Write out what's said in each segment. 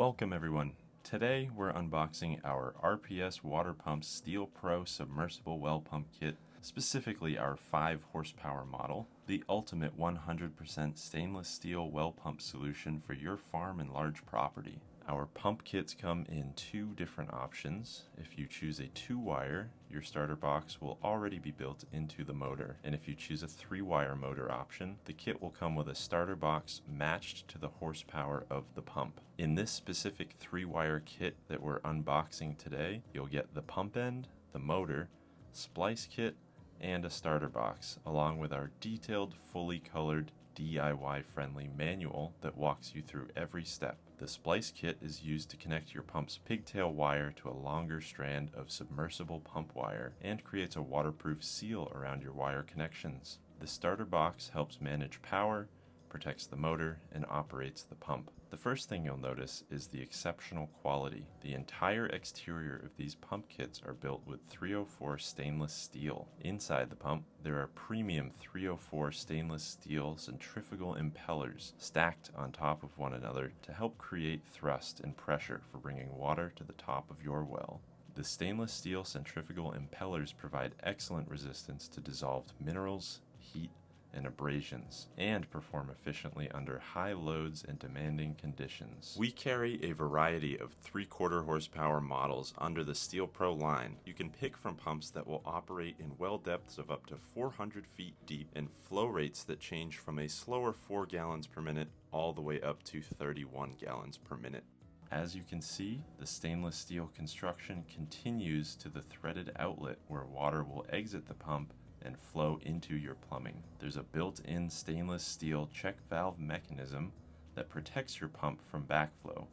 Welcome everyone. Today we're unboxing our RPS Water Pumps Steel Pro Submersible Well Pump Kit, specifically our 5 horsepower model, the ultimate 100% stainless steel well pump solution for your farm and large property. Our pump kits come in 2 different options. If you choose a 2-wire, your starter box will already be built into the motor. And if you choose a 3-wire motor option, the kit will come with a starter box matched to the horsepower of the pump. In this specific 3-wire kit that we're unboxing today, you'll get the pump end, the motor, splice kit, and a starter box, along with our detailed, fully colored, DIY-friendly manual that walks you through every step. The splice kit is used to connect your pump's pigtail wire to a longer strand of submersible pump wire and creates a waterproof seal around your wire connections. The starter box helps manage power, protects the motor, and operates the pump. The first thing you'll notice is the exceptional quality. The entire exterior of these pump kits are built with 304 stainless steel. Inside the pump, there are premium 304 stainless steel centrifugal impellers stacked on top of one another to help create thrust and pressure for bringing water to the top of your well. The stainless steel centrifugal impellers provide excellent resistance to dissolved minerals, heat, and abrasions, and perform efficiently under high loads and demanding conditions. We carry a variety of 3/4 horsepower models under the Steel Pro line. You can pick from pumps that will operate in well depths of up to 400 feet deep and flow rates that change from a slower 4 gallons per minute all the way up to 31 gallons per minute. As you can see, the stainless steel construction continues to the threaded outlet where water will exit the pump and flow into your plumbing. There's a built-in stainless steel check valve mechanism that protects your pump from backflow.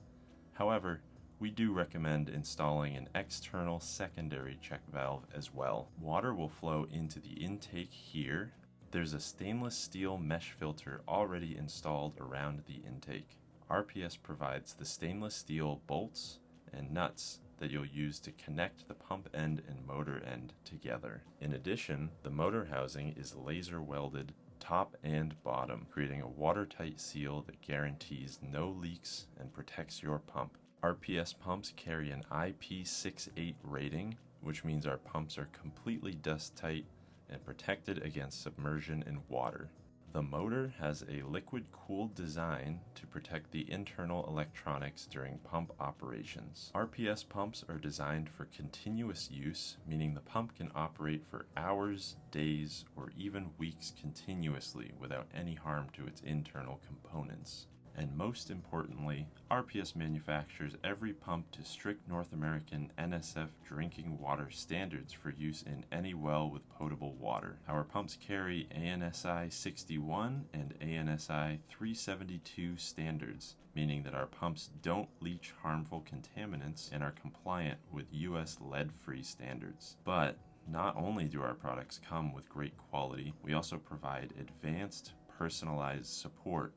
However, we do recommend installing an external secondary check valve as well. Water will flow into the intake here. There's a stainless steel mesh filter already installed around the intake. RPS provides the stainless steel bolts and nuts that you'll use to connect the pump end and motor end together. In addition, the motor housing is laser welded top and bottom, creating a watertight seal that guarantees no leaks and protects your pump. RPS pumps carry an IP68 rating, which means our pumps are completely dust tight and protected against submersion in water. The motor has a liquid-cooled design to protect the internal electronics during pump operations. RPS pumps are designed for continuous use, meaning the pump can operate for hours, days, or even weeks continuously without any harm to its internal components. And most importantly, RPS manufactures every pump to strict North American NSF drinking water standards for use in any well with potable water. Our pumps carry ANSI 61 and ANSI 372 standards, meaning that our pumps don't leach harmful contaminants and are compliant with US lead-free standards. But not only do our products come with great quality, we also provide advanced, personalized support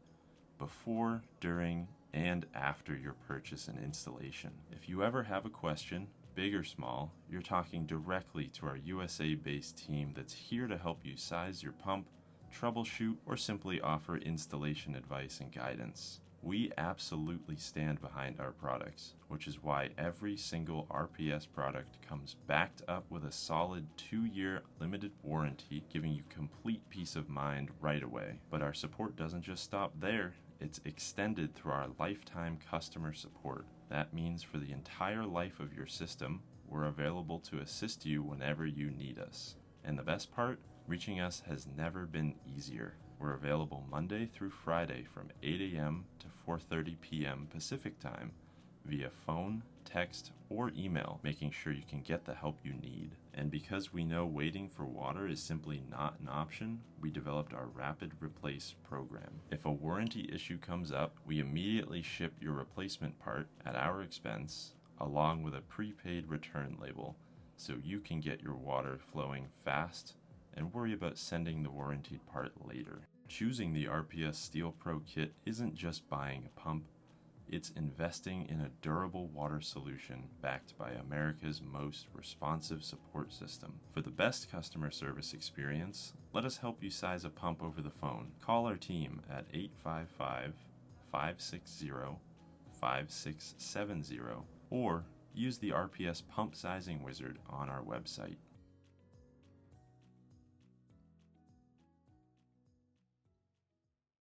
before, during, and after your purchase and installation. If you ever have a question, big or small, you're talking directly to our USA-based team that's here to help you size your pump, troubleshoot, or simply offer installation advice and guidance. We absolutely stand behind our products, which is why every single RPS product comes backed up with a solid 2-year limited warranty, giving you complete peace of mind right away. But our support doesn't just stop there. It's extended through our lifetime customer support. That means for the entire life of your system, we're available to assist you whenever you need us. And the best part, reaching us has never been easier. We're available Monday through Friday from 8 a.m. to 4:30 p.m. Pacific Time via phone, text, or email, making sure you can get the help you need. And because we know waiting for water is simply not an option, we developed our Rapid Replace program. If a warranty issue comes up, we immediately ship your replacement part at our expense, along with a prepaid return label, so you can get your water flowing fast and worry about sending the warranted part later. Choosing the RPS Steel Pro kit isn't just buying a pump, it's investing in a durable water solution backed by America's most responsive support system. For the best customer service experience, let us help you size a pump over the phone. Call our team at 855-560-5555 5670 or use the RPS pump sizing wizard on our website.